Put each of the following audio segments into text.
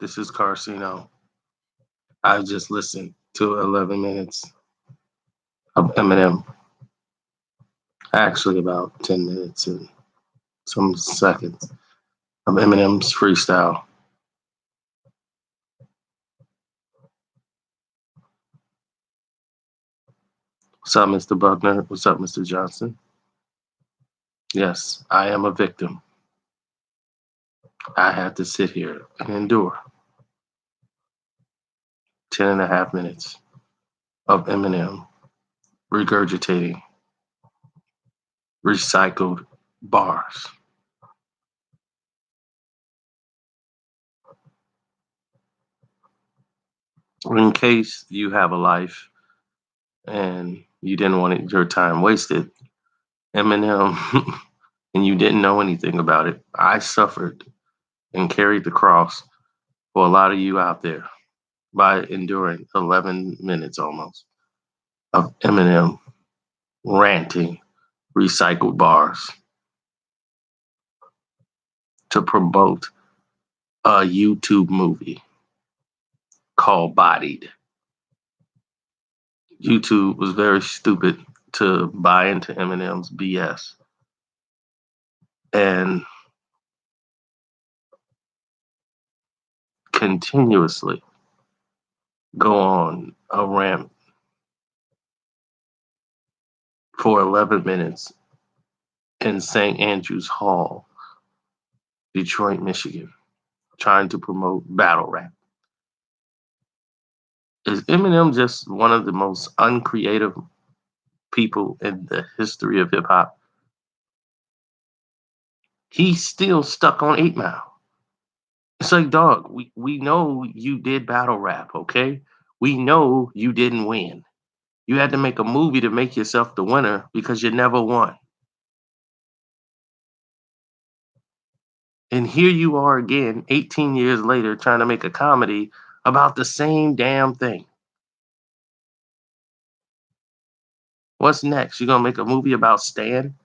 This is Carcino. I just listened to 11 minutes of Eminem. Actually, about 10 minutes and some seconds of Eminem's freestyle. What's up, Mr. Buckner? What's up, Mr. Johnson? Yes, I am a victim. I had to sit here and endure 10 and a half minutes of Eminem regurgitating recycled bars. In case you have a life and you didn't want your time wasted, Eminem, and you didn't know anything about it, I suffered and carried the cross for a lot of you out there by enduring 11 minutes almost of Eminem ranting recycled bars to promote a YouTube movie called Bodied. YouTube was very stupid to buy into Eminem's BS and continuously go on a rant for 11 minutes in St. Andrews Hall, Detroit, Michigan, trying to promote battle rap. Is Eminem just one of the most uncreative people in the history of hip hop? He's still stuck on 8 Mile. It's like, dog, we know you did battle rap, okay? We know you didn't win. You had to make a movie to make yourself the winner because you never won. And here you are again, 18 years later, trying to make a comedy about the same damn thing. What's next? You gonna make a movie about Stan?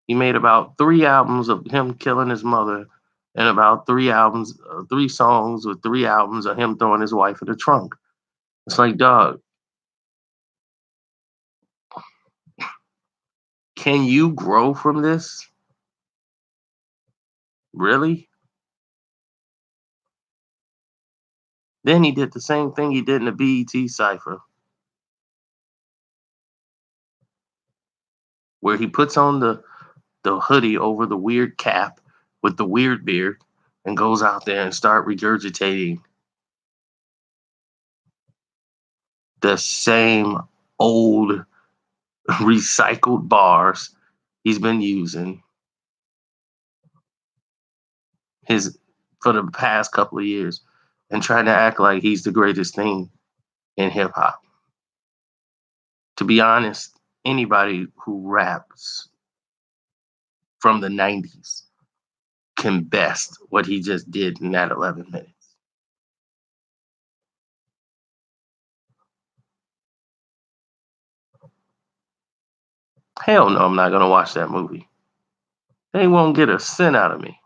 He made about 3 albums of him killing his mother and about 3 songs with 3 albums of him throwing his wife in the trunk. It's like, dog, can you grow from this? Really? Then he did the same thing he did in the BET Cypher, where he puts on the hoodie over the weird cap with the weird beard and goes out there and start regurgitating the same old recycled bars he's been using his for the past couple of years and trying to act like he's the greatest thing in hip hop. To be honest, anybody who raps from the 90s can best what he just did in that 11 minutes. Hell no, I'm not going to watch that movie. They won't get a cent out of me.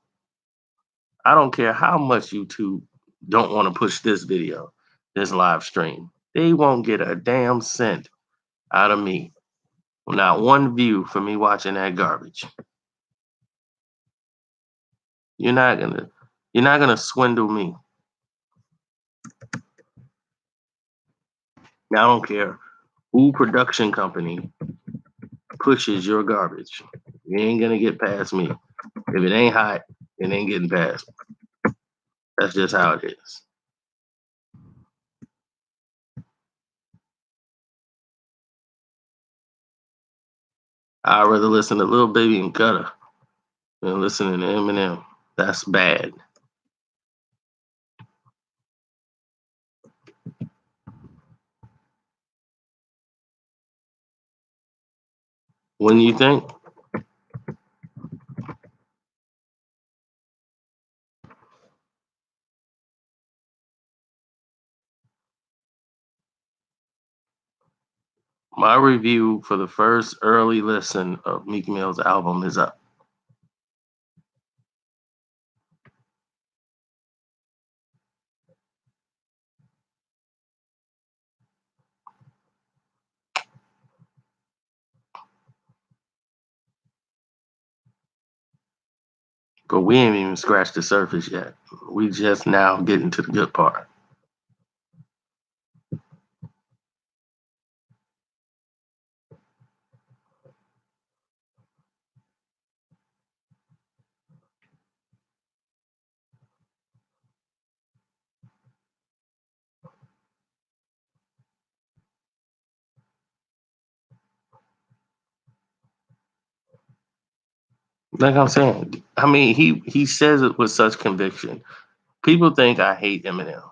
I don't care how much YouTube don't want to push this video, this live stream. They won't get a damn cent out of me. Not one view for me watching that garbage. You're not gonna swindle me. Now I don't care who production company pushes your garbage. You ain't gonna get past me. If it ain't hot, it ain't getting past. That's just how it is. I'd rather listen to Lil Baby and Gutter than listening to Eminem. That's bad. When you think? My review for the first early listen of Meek Mill's album is up. But we ain't even scratched the surface yet. We just now getting to the good part. Like I'm saying, I mean, he says it with such conviction. People think I hate Eminem.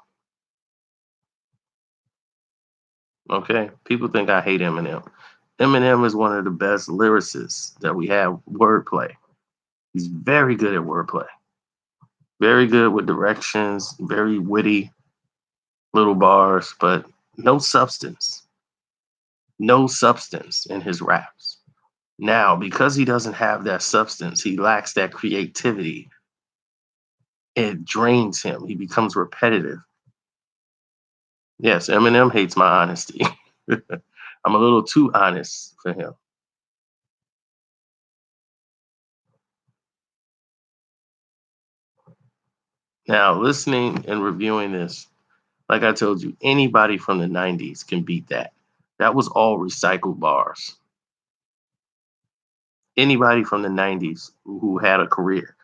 Okay, people think I hate Eminem. Eminem is one of the best lyricists that we have. Wordplay. He's very good at wordplay. Very good with directions. Very witty little bars, but no substance. No substance in his raps. Now, because he doesn't have that substance, he lacks that creativity. It drains him. He becomes repetitive. Yes, Eminem hates my honesty. I'm a little too honest for him. Now, listening and reviewing this, like I told you, anybody from the 90s can beat that. That was all recycled bars. Anybody from the 90s who had a career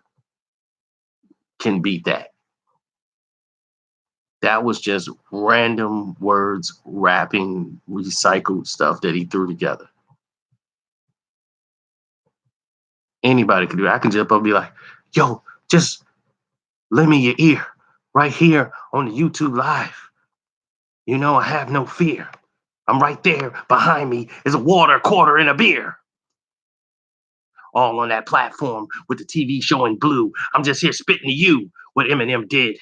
can beat that. That was just random words, rapping, recycled stuff that he threw together. Anybody can do it. I can jump up and be like, yo, just lend me your ear right here on the YouTube live. You know, I have no fear. I'm right there. Behind me is a water, quarter, and a beer. All on that platform with the TV showing blue. I'm just here spitting to you what Eminem did.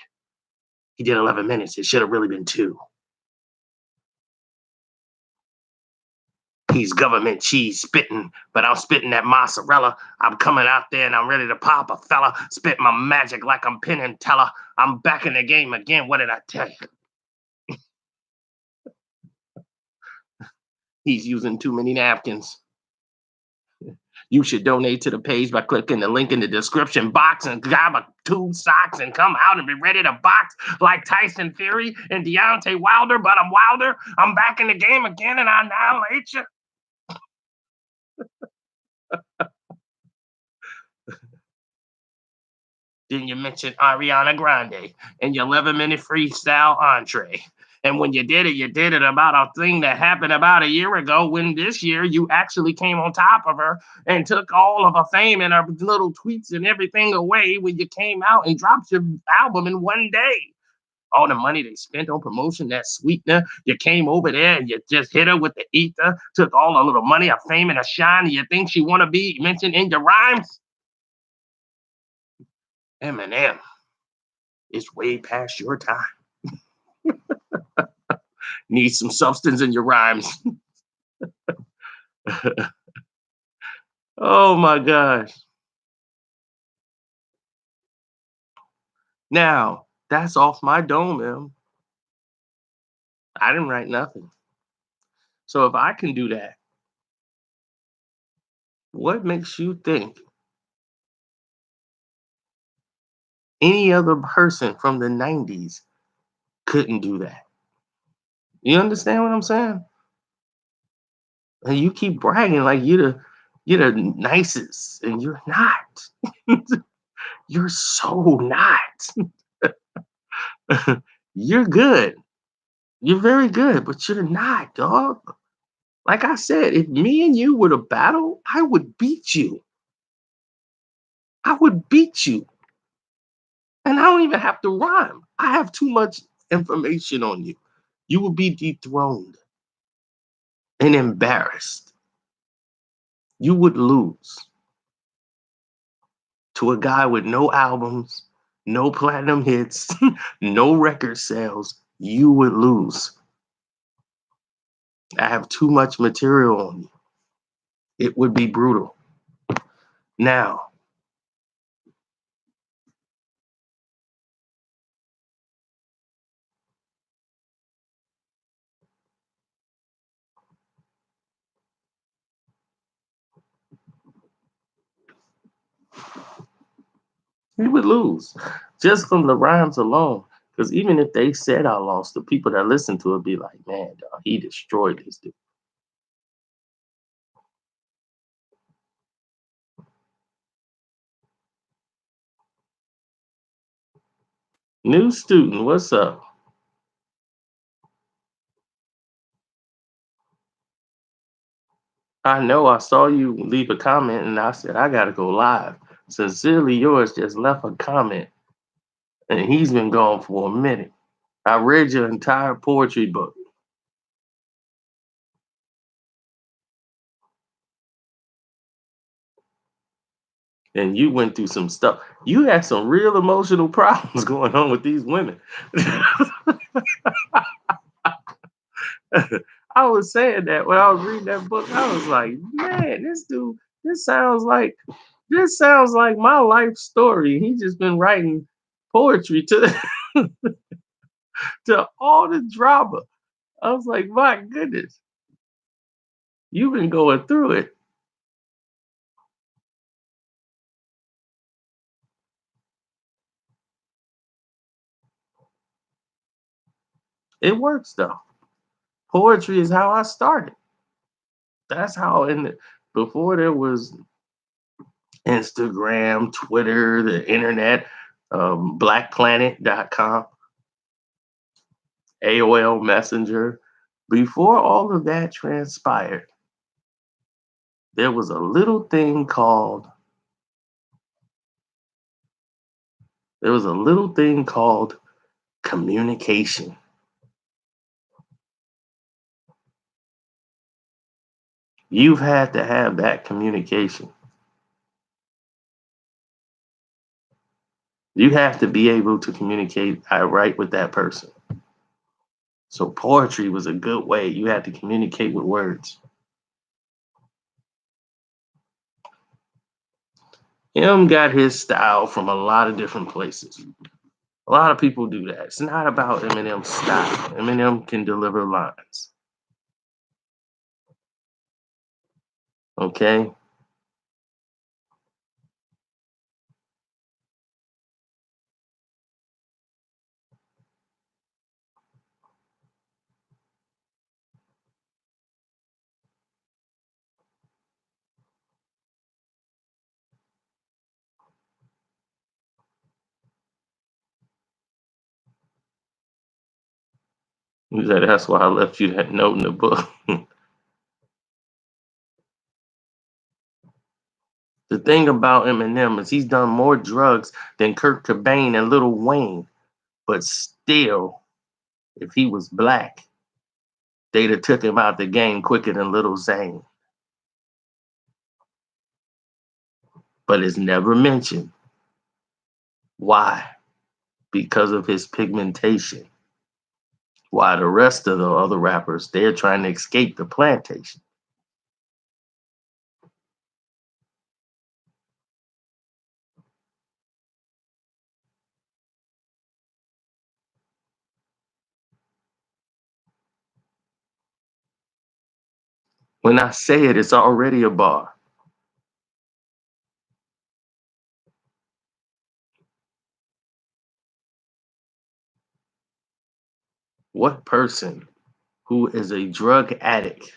He did 11 minutes. It should have really been two. He's government cheese spitting, but I'm spitting that mozzarella. I'm coming out there and I'm ready to pop a fella. Spit my magic like I'm Penn and Teller. I'm back in the game again. What did I tell you? He's using too many napkins. You should donate to the page by clicking the link in the description box and grab a two socks and come out and be ready to box like Tyson Fury and Deontay Wilder. But I'm Wilder. I'm back in the game again and I annihilate you. Then you mentioned Ariana Grande and your 11-minute freestyle entree. And when you did it about a thing that happened about a year ago when this year you actually came on top of her and took all of her fame and her little tweets and everything away when you came out and dropped your album in one day. All the money they spent on promotion, that sweetener, you came over there and you just hit her with the ether, took all the little money, her fame, and her shine, and you think she want to be mentioned in your rhymes? Eminem is way past your time. Need some substance in your rhymes. Oh my gosh. Now, that's off my dome, man. I didn't write nothing. So if I can do that, what makes you think any other person from the 90s couldn't do that? You understand what I'm saying? And you keep bragging like you're the nicest, and you're not. You're so not. You're good. You're very good, but you're not, dog. Like I said, if me and you were to battle, I would beat you. I would beat you. And I don't even have to rhyme. I have too much information on you. You would be dethroned and embarrassed. You would lose to a guy with no albums, no platinum hits, no record sales. You would lose. I have too much material on you. It would be brutal. Now, He would lose just from the rhymes alone. Because even if they said I lost, the people that listen to it be like, man, dog, he destroyed this dude. New student, what's up? I know I saw you leave a comment and I said, I got to go live. Sincerely yours just left a comment and he's been gone for a minute. I read your entire poetry book and you went through some stuff. You had some real emotional problems going on with these women. I was saying that when I was reading that book, I was like, man, this dude, this sounds like this sounds like my life story. He just been writing poetry to all the drama. I was like, my goodness, you've been going through it. It works though. Poetry is how I started. That's how before there was Instagram, Twitter, the internet, blackplanet.com, AOL Messenger. Before all of that transpired, there was a little thing called there was a little thing called communication. You've had to have that communication. You have to be able to communicate right with that person. So poetry was a good way. You had to communicate with words. M got his style from a lot of different places. A lot of people do that. It's not about Eminem's style. Eminem can deliver lines. Okay? He said, that's why I left you that note in the book. The thing about Eminem is he's done more drugs than Kurt Cobain and Lil Wayne. But still, if he was black, they'd have took him out the game quicker than Little Zane. But it's never mentioned. Why? Because of his pigmentation. While the rest of the other rappers, they're trying to escape the plantation. When I say it, it's already a bar. What person who is a drug addict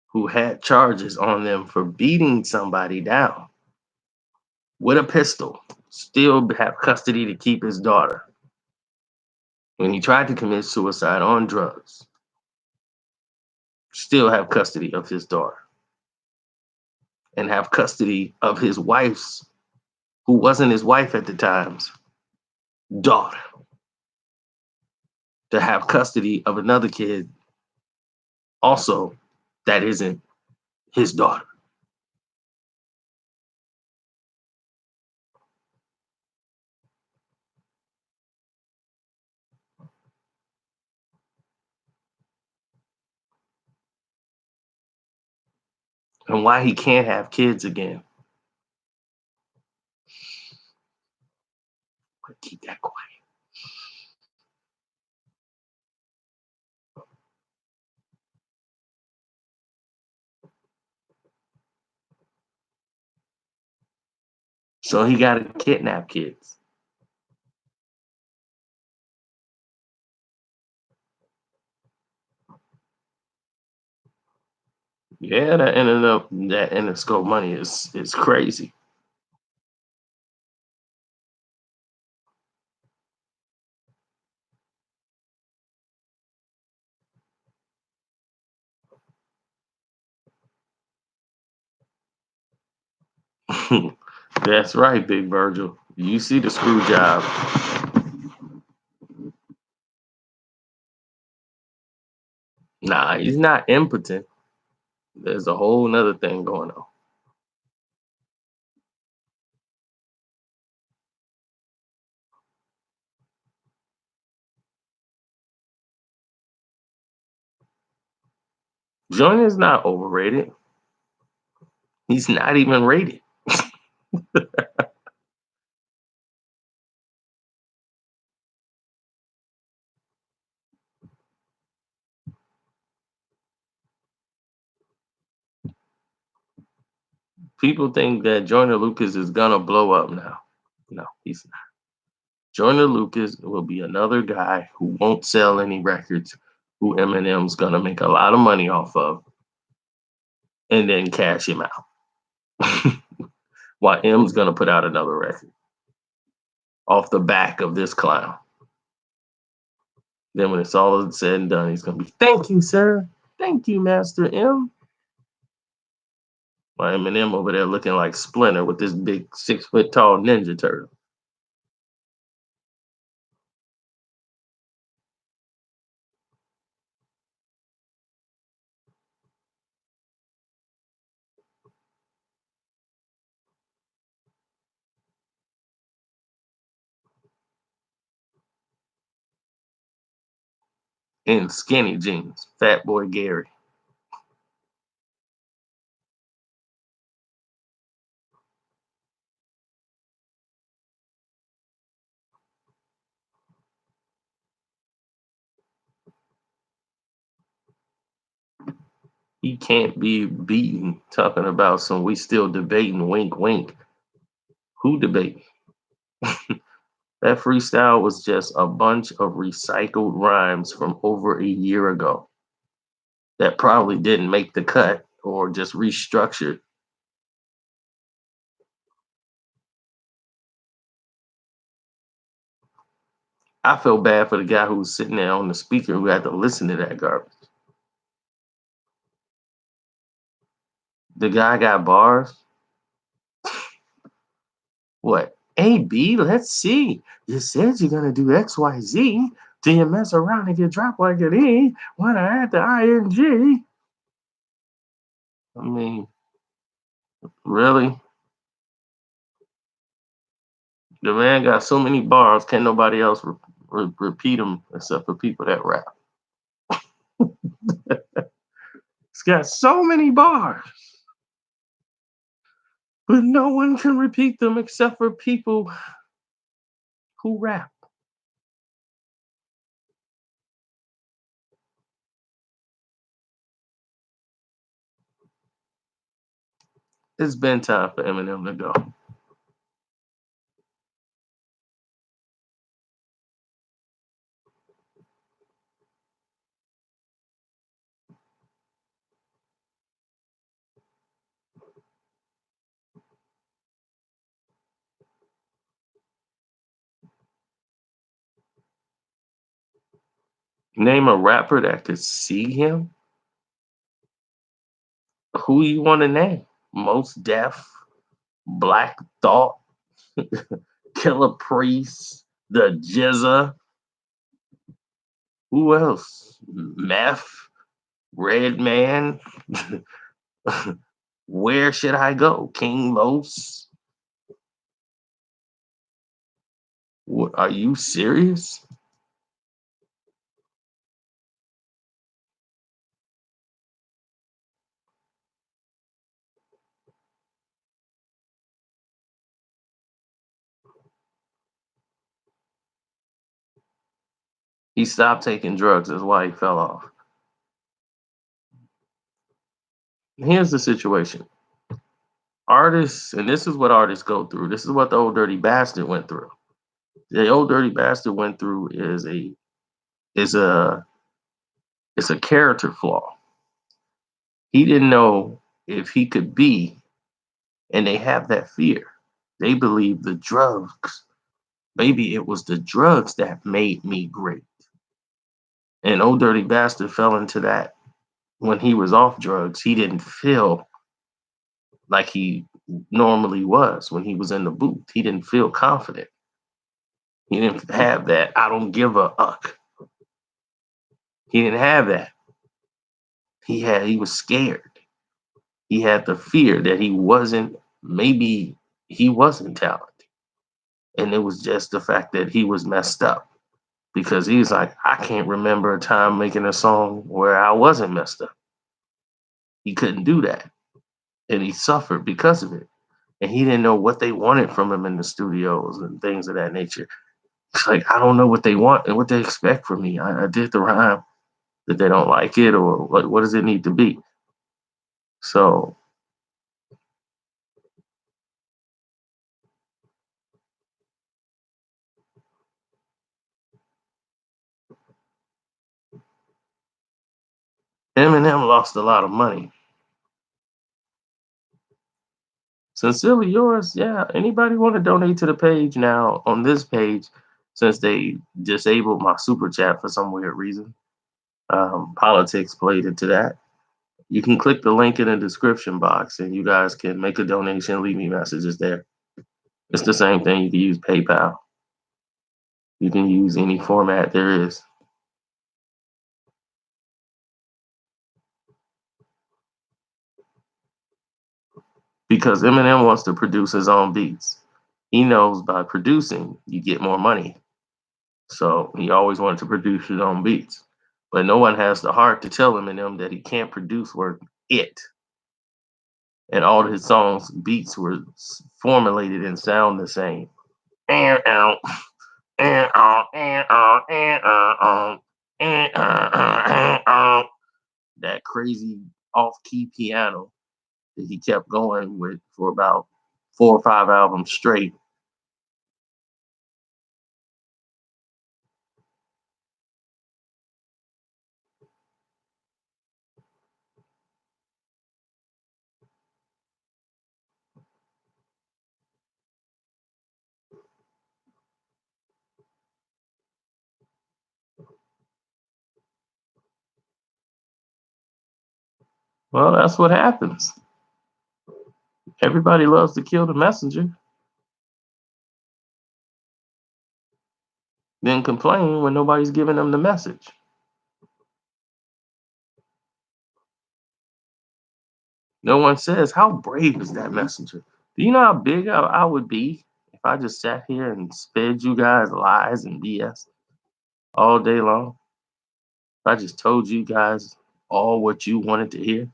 who had charges on them for beating somebody down with a pistol still have custody to keep his daughter when he tried to commit suicide on drugs, still have custody of his daughter and have custody of his wife's, who wasn't his wife at the time's, daughter, to have custody of another kid also that isn't his daughter. And why he can't have kids again. But keep that quiet. So he got to kidnap kids. Yeah, that Interscope money is crazy. That's right, Big Virgil. You see the screw job. Nah, he's not impotent. There's a whole nother thing going on. Joyner's not overrated. He's not even rated. People think that Joyner Lucas is gonna blow up now. No, he's not. Joyner Lucas will be another guy who won't sell any records, who Eminem's gonna make a lot of money off of, and then cash him out. While M's gonna put out another record off the back of this clown. Then when it's all said and done, he's gonna be, thank you, sir. Thank you, Master M. While Eminem over there looking like Splinter with this big 6 foot tall Ninja Turtle. In skinny jeans, Fat Boy Gary. He can't be beaten talking about some we still debating, wink wink. Who debate? That freestyle was just a bunch of recycled rhymes from over a year ago that probably didn't make the cut or just restructured. I feel bad for the guy who was sitting there on the speaker who had to listen to that garbage. The guy got bars. What? A, B, let's see. You said you're gonna do X, Y, Z. Do you mess around and get dropped like an E when I add the ing? I mean, really? The man got so many bars, can't nobody else repeat them except for people that rap. It's got so many bars, but no one can repeat them except for people who rap. It's been time for Eminem to go. Name a rapper that could see him. Who you want to name? Most Def, Black Thought, Killer Priest, the Jizza. Who else? Meth, Red Man. Where should I go? King Los. Are you serious? He stopped taking drugs. That's why he fell off. Here's the situation. Artists, and this is what artists go through. This is what the old dirty bastard went through. The old dirty bastard went through is a is a character flaw. He didn't know if he could be, and they have that fear. They believe the drugs. Maybe it was the drugs that made me great. And old dirty bastard fell into that when he was off drugs. He didn't feel like he normally was when he was in the booth. He didn't feel confident. He didn't have that I don't give a uck. He didn't have that. He was scared. He had the fear that maybe he wasn't talented. And it was just the fact that he was messed up because he's like, I can't remember a time making a song where I wasn't messed up. He couldn't do that. And he suffered because of it. And he didn't know what they wanted from him in the studios and things of that nature. It's like, I don't know what they want and what they expect from me. I did the rhyme that they don't like it, or what does it need to be? So Eminem lost a lot of money. Sincerely yours, yeah. Anybody want to donate to the page now on this page since they disabled my super chat for some weird reason? Politics played into that. You can click the link in the description box and you guys can make a donation, leave me messages there. It's the same thing. You can use PayPal. You can use any format there is. Because Eminem wants to produce his own beats. He knows by producing, you get more money. So he always wanted to produce his own beats. But no one has the heart to tell Eminem that he can't produce worth it. And all his songs, beats were formulated and sound the same. And out, and out, and out, and out, and out. That crazy off-key piano that he kept going with for about 4 or 5 albums straight. Well, that's what happens. Everybody loves to kill the messenger, then complain when nobody's giving them the message. No one says, how brave is that messenger? Do you know how big I would be if I just sat here and sped you guys lies and BS all day long? If I just told you guys all what you wanted to hear?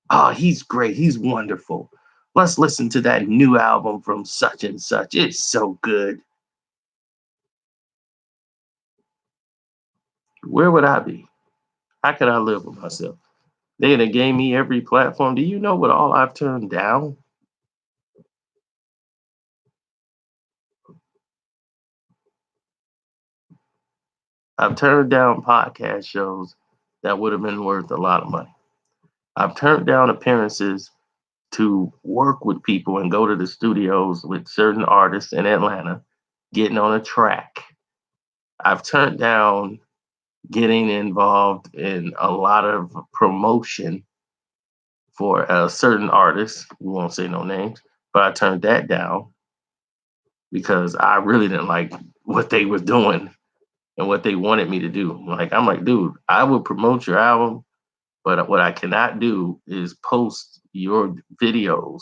Oh, he's great. He's wonderful. Let's listen to that new album from such and such. It's so good. Where would I be? How could I live with myself? They done gave me every platform. Do you know what all I've turned down? I've turned down podcast shows that would have been worth a lot of money. I've turned down appearances to work with people and go to the studios with certain artists in Atlanta, getting on a track. I've turned down getting involved in a lot of promotion for a certain artist. We won't say no names, but I turned that down because I really didn't like what they were doing and what they wanted me to do. Like, I'm like, dude, I will promote your album, but what I cannot do is post your videos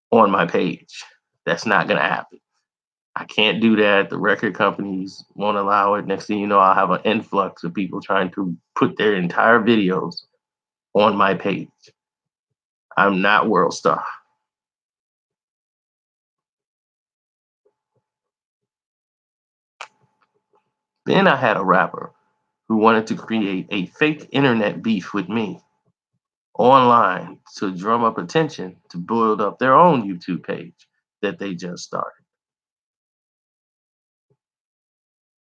on my page. That's not gonna happen. I can't do that. The record companies won't allow it. Next thing you know, I'll have an influx of people trying to put their entire videos on my page. I'm not World Star. Then I had a rapper who wanted to create a fake internet beef with me. online to drum up attention to build up their own YouTube page that they just started.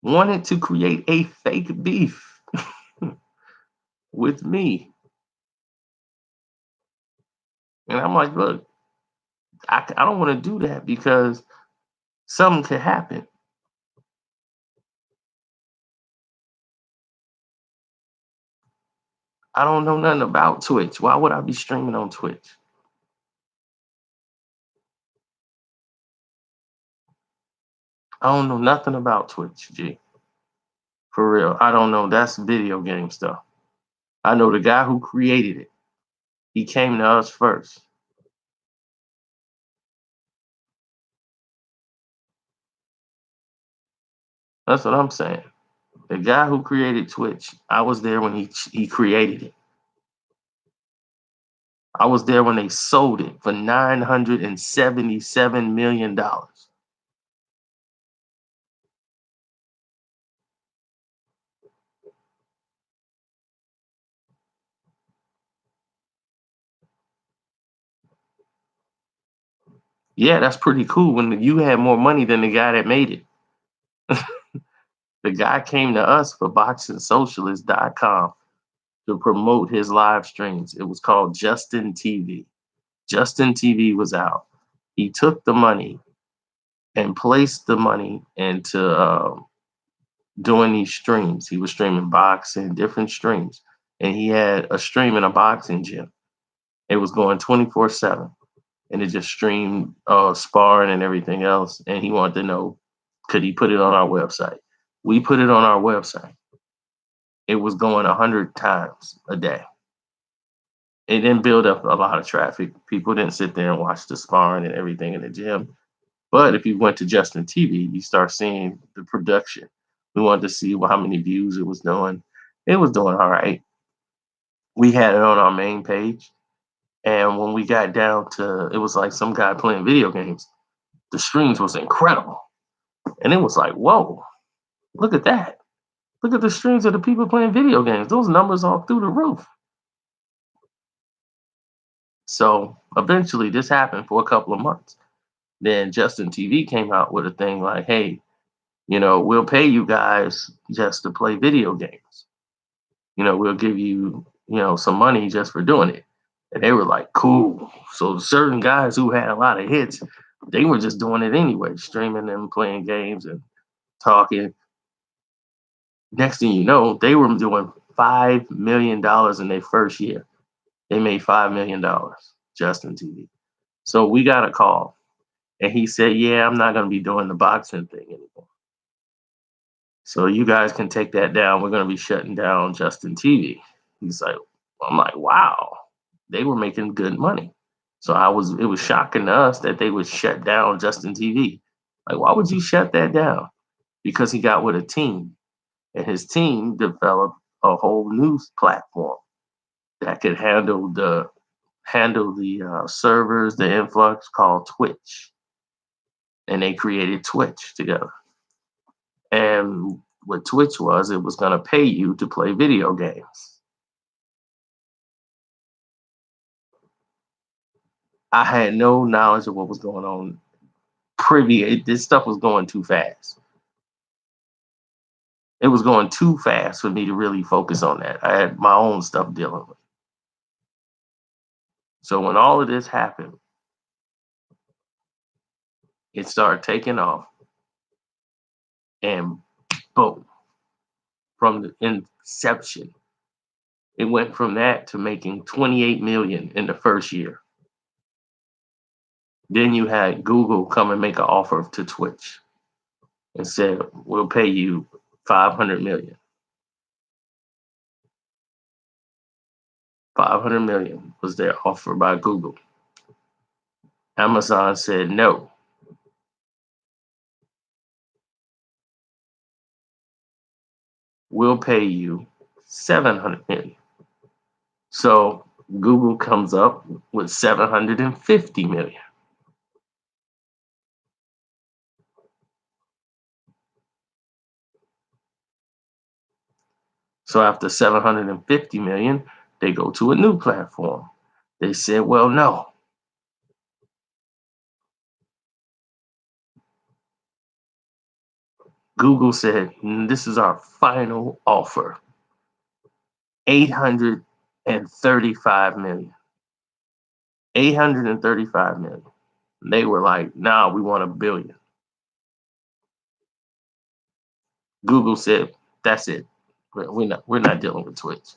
Wanted to create a fake beef with me. And I'm like, look, I don't want to do that because something could happen. I don't know nothing about Twitch. Why would I be streaming on Twitch? I don't know nothing about Twitch, G. For real. I don't know. That's video game stuff. I know the guy who created it. He came to us first. That's what I'm saying. The guy who created Twitch, I was there when he created it. I was there when they sold it for $977 million. Yeah, that's pretty cool when you had more money than the guy that made it. The guy came to us for boxingsocialist.com to promote his live streams. It was called Justin TV. Justin TV was out. He took the money and placed the money into doing these streams. He was streaming boxing, different streams. And he had a stream in a boxing gym. It was going 24/7. And it just streamed sparring and everything else. And he wanted to know, could he put it on our website? We put it on our website. It was going 100 times a day. It didn't build up a lot of traffic. People didn't sit there and watch the sparring and everything in the gym. But if you went to Justin TV, you start seeing the production. We wanted to see how many views it was doing. It was doing all right. We had it on our main page. And when we got down to, it was like some guy playing video games. The streams was incredible. And it was like, whoa, look at that. Look at the streams of the people playing video games. Those numbers are through the roof. So eventually this happened for a couple of months. Then Justin TV came out with a thing like, hey, we'll pay you guys just to play video games. We'll give you, some money just for doing it. And they were like, cool. So certain guys who had a lot of hits, they were just doing it anyway, streaming and playing games and talking. Next thing you know, they were doing $5 million in their first year. They made $5 million, Justin TV. So we got a call, and he said, "Yeah, I'm not going to be doing the boxing thing anymore. So you guys can take that down. We're going to be shutting down Justin TV." He's like, "I'm like, wow, they were making good money." So it was shocking to us that they would shut down Justin TV. Like, why would you shut that down? Because he got with a team, and his team developed a whole news platform that could handle the servers, the influx called Twitch, and they created Twitch together. And what Twitch was, it was going to pay you to play video games. I had no knowledge of what was going on. This stuff was going too fast. It was going too fast for me to really focus on that. I had my own stuff dealing with. So when all of this happened, it started taking off, and boom, from the inception, it went from that to making 28 million in the first year. Then you had Google come and make an offer to Twitch and said, "We'll pay you 500 million." 500 million was their offer by Google. Amazon said no. We'll pay you 700 million. So Google comes up with 750 million. So after 750 million, They go to a new platform. They said, well, no. Google said, this is our final offer, 835 million. 835 million. They were like, nah, we want $1 billion. Google said, that's it. We're not dealing with Twitch.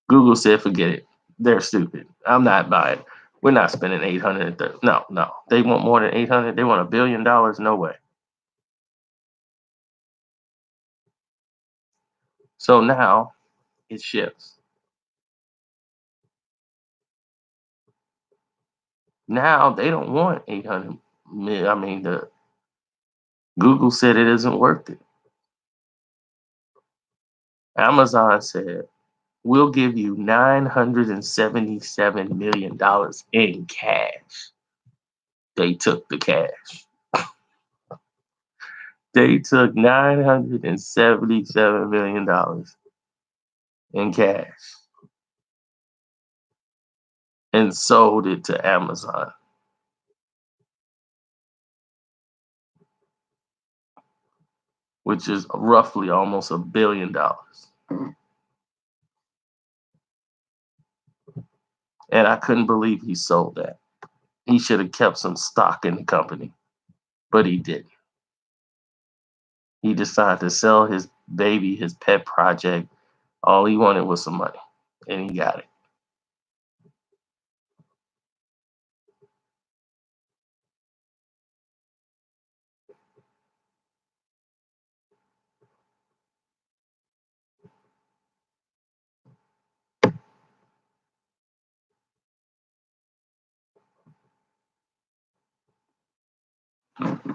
Google said, forget it. They're stupid. I'm not buying. We're not spending 830. No, no. They want more than 800. They want $1 billion. No way. So now it shifts. Now they don't want 800 million. I mean, the Google said it isn't worth it. Amazon said, we'll give you $977 million in cash. They took the cash. They took $977 million in cash and sold it to Amazon, which is roughly almost $1 billion. And I couldn't believe he sold that. He should have kept some stock in the company, but he didn't. He decided to sell his baby, his pet project. All he wanted was some money, and he got it.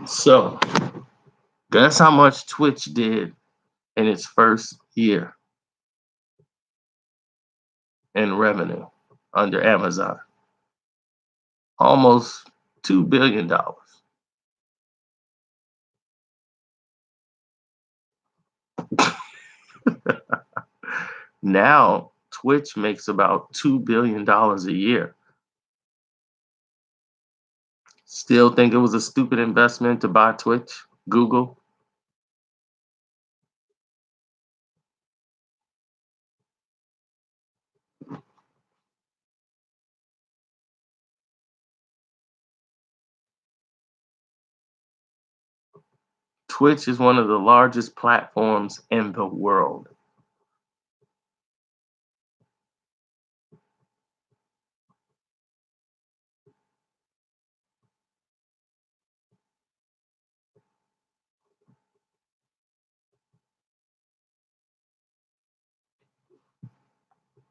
So guess how much Twitch did in its first year in revenue under Amazon? Almost $2 billion. Now Twitch makes about $2 billion a year. Still think it was a stupid investment to buy Twitch, Google? Twitch is one of the largest platforms in the world.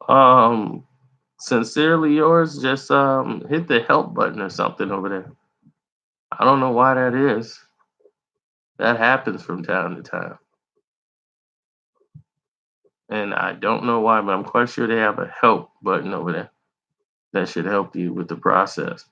Um, Sincerely yours, just hit the help button or something over there. I don't know why that is. That happens from time to time. And I don't know why, but I'm quite sure they have a help button over there that should help you with the process.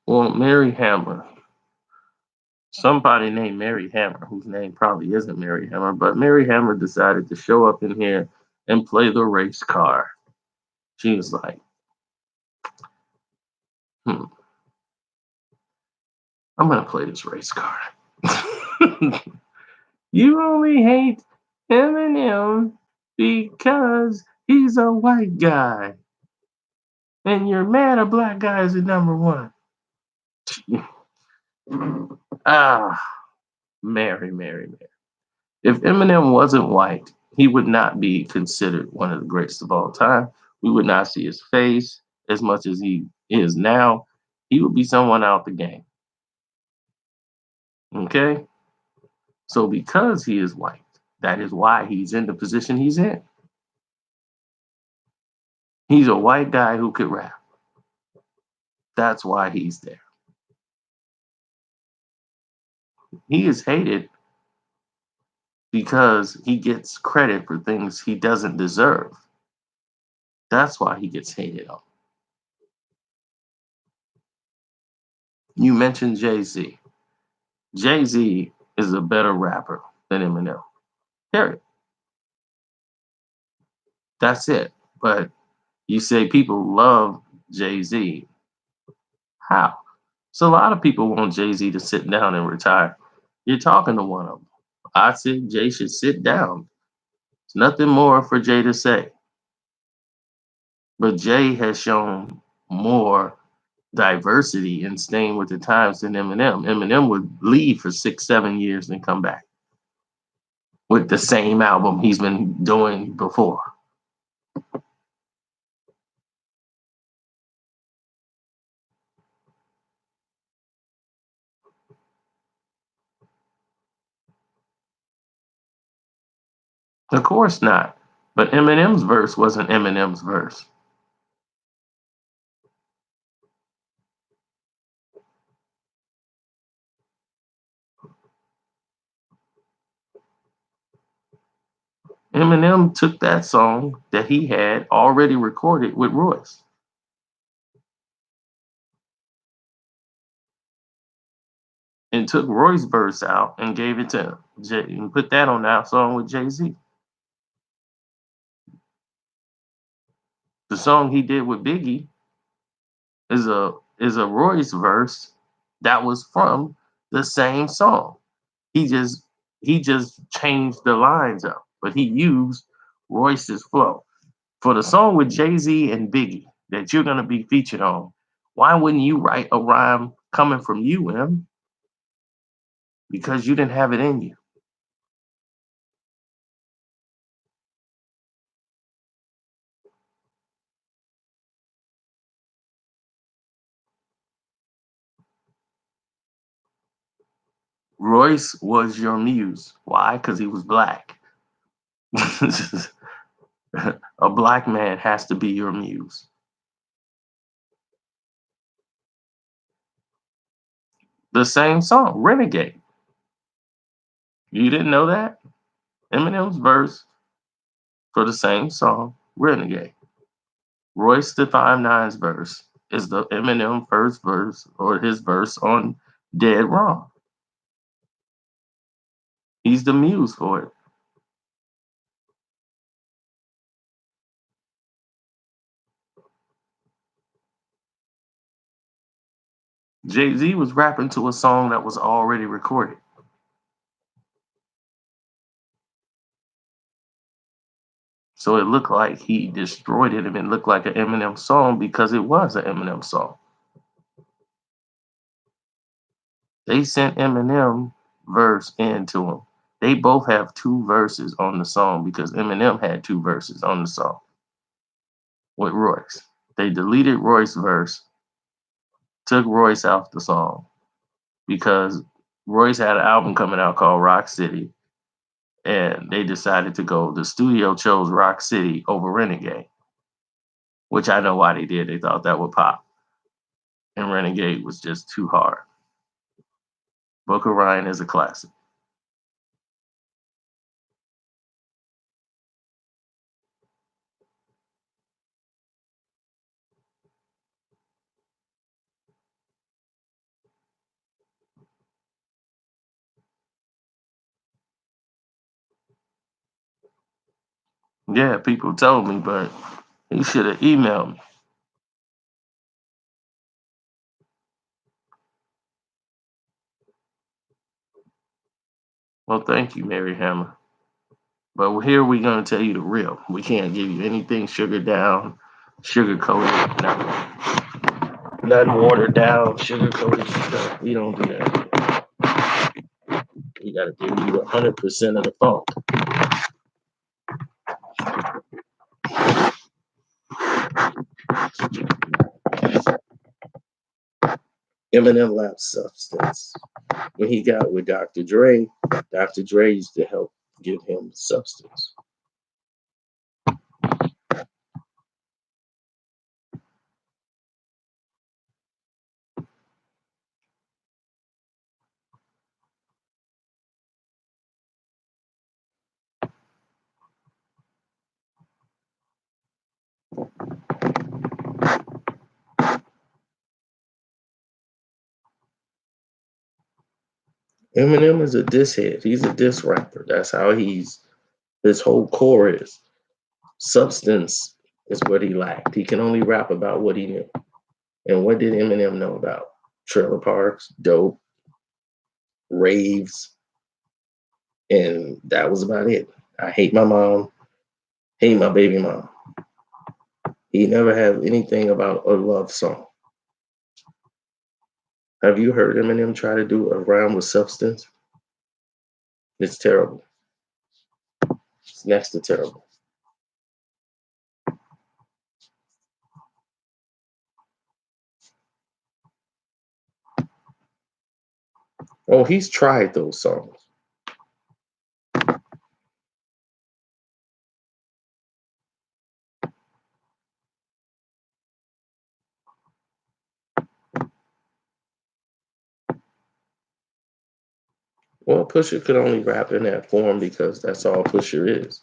Well, Mary Hammer, somebody named Mary Hammer, whose name probably isn't Mary Hammer, but Mary Hammer decided to show up in here and play the race car. She was like, hmm, I'm going to play this race car. You only hate Eminem because he's a white guy. And you're mad a black guy is the number one. Ah, Mary, Mary, Mary. If Eminem wasn't white, he would not be considered one of the greatest of all time. We would not see his face as much as he is now. He would be someone out the game. Okay? So because he is white, That is why he's in the position he's in. He's a white guy who could rap. That's why he's there. He is hated because he gets credit for things he doesn't deserve. That's why he gets hated on. You mentioned Jay-Z. Jay-Z is a better rapper than Eminem. Period. That's it. But you say people love Jay-Z. How? So a lot of people want Jay-Z to sit down and retire. You're talking to one of them. I said Jay should sit down. There's nothing more for Jay to say. But Jay has shown more diversity and staying with the times than Eminem. Eminem would leave for 6, 7 years and come back with the same album he's been doing before. Of course not. But Eminem's verse wasn't Eminem's verse. Eminem took that song that he had already recorded with Royce and took Roy's verse out and gave it to Jay and put that on that song with Jay-Z. The song he did with Biggie is a Royce verse that was from the same song. He just he just changed the lines up, but he used Royce's flow. For the song with Jay-Z and Biggie that you're gonna be featured on, why wouldn't you write a rhyme coming from you, Em? Because you didn't have it in you. Royce was your muse. Why? Because he was black. A black man has to be your muse. The same song, Renegade. You didn't know that? Eminem's verse for the same song, Renegade. Royce the Five Nine's verse is the Eminem first verse or his verse on Dead Wrong. He's the muse for it. Jay-Z was rapping to a song that was already recorded. So it looked like he destroyed it and it looked like an Eminem song because it was an Eminem song. They sent Eminem verse into him. They both have two verses on the song because Eminem had two verses on the song with Royce. They deleted Royce's verse, took Royce off the song because Royce had an album coming out called Rock City, and they decided to go. The studio chose Rock City over Renegade, which I know why they did. They thought that would pop, and Renegade was just too hard. Book of Ryan is a classic. Yeah, people told me, but he should have emailed me. Well, thank you, Mary Hammer. But here we're going to tell you the real. We can't give you anything sugar down, sugar coated, nothing watered down, sugar coated stuff. We don't do that. We got to give you 100% of the funk. Eminem lab substance. When he got with Dr. Dre used to help give him substance. Eminem is a diss head. He's a diss rapper. That's how his whole core is. Substance is what he lacked. He can only rap about what he knew. And what did Eminem know about? Trailer parks, dope, raves, and that was about it. I hate my mom, hate my baby mom. He never had anything about a love song. Have you heard Eminem try to do a rhyme with substance? It's terrible. It's next to terrible. Oh, he's tried those songs. Well, Pusha could only rap in that form because that's all Pusha is.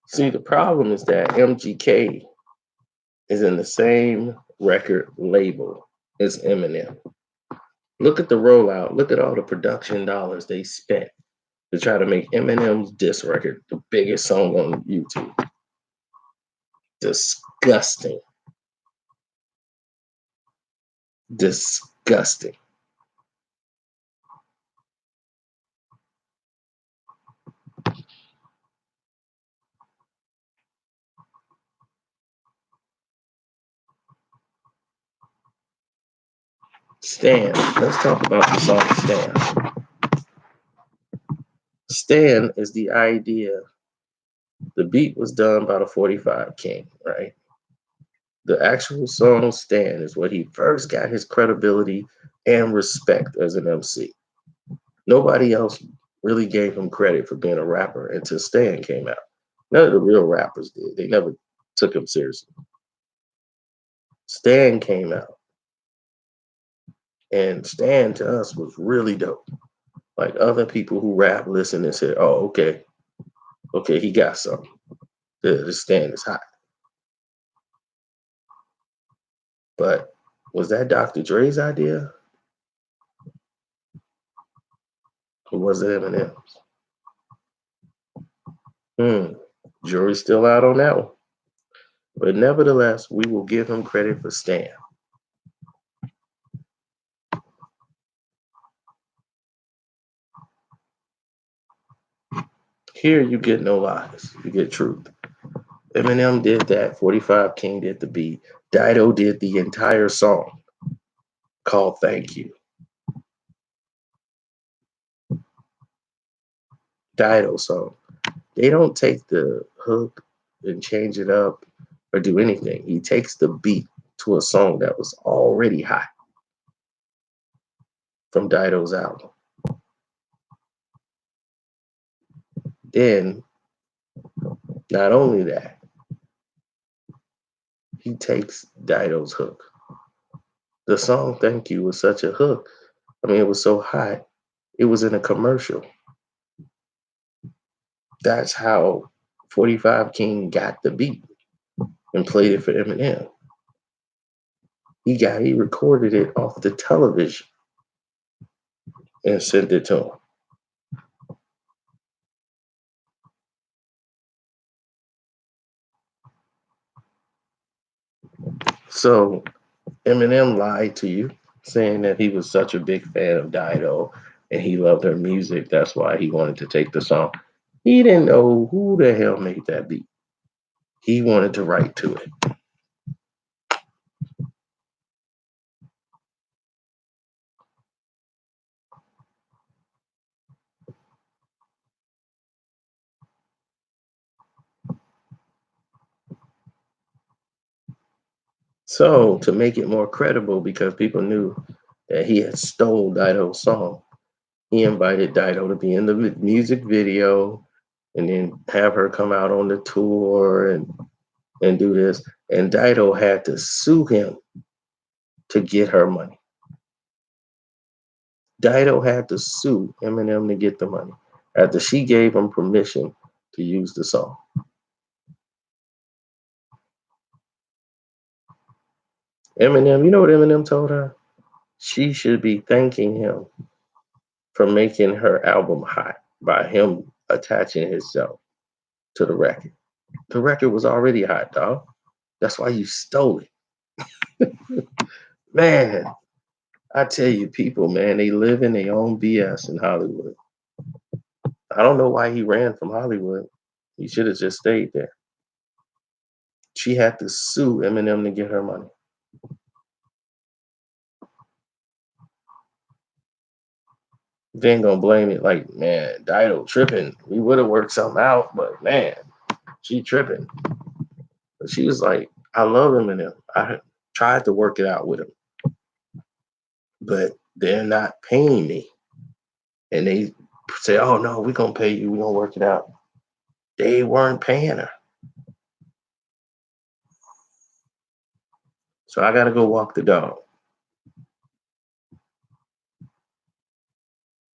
See, the problem is that MGK is in the same record label as Eminem. Look at the rollout. Look at all the production dollars they spent to try to make Eminem's diss record the biggest song on YouTube. Disgusting. Disgusting. Stan. Let's talk about the song Stan. Stan is the idea. The beat was done by the 45 King, right? The actual song Stan is what he first got his credibility and respect as an MC. Nobody else really gave him credit for being a rapper until Stan came out. None of the real rappers did. They never took him seriously. Stan came out, and Stan to us was really dope. Like other people who rap listened and said, "Oh, okay, he got something. The Stan is hot." But was that Dr. Dre's idea, or was it Eminem's? Jury's still out on that one. But nevertheless, we will give him credit for Stan. Here you get no lies. You get truth. Eminem did that. 45 King did the beat. Dido did the entire song called Thank You. Dido song. They don't take the hook and change it up or do anything. He takes the beat to a song that was already hot from Dido's album. Then, not only that, he takes Dido's hook. The song Thank You was such a hook. I mean, it was so hot, it was in a commercial. That's how 45 King got the beat and played it for Eminem. He recorded it off the television and sent it to him. So Eminem lied to you, saying that he was such a big fan of Dido and he loved her music. That's why he wanted to take the song. He didn't know who the hell made that beat. He wanted to write to it. So to make it more credible, because people knew that he had stole Dido's song, he invited Dido to be in the music video and then have her come out on the tour and do this. And Dido had to sue him to get her money. Dido had to sue Eminem to get the money after she gave him permission to use the song. Eminem, you know what Eminem told her? She should be thanking him for making her album hot by him attaching himself to the record. The record was already hot, dog. That's why you stole it. Man, I tell you, people, man, they live in their own BS in Hollywood. I don't know why he ran from Hollywood. He should have just stayed there. She had to sue Eminem to get her money. Then gonna blame it like, man, Dido tripping. We would have worked something out, but man, she tripping. But she was like, I love Eminem. I tried to work it out with him, but they're not paying me. And they say, oh no, we're gonna pay you, we're gonna work it out. They weren't paying her. So I gotta go walk the dog.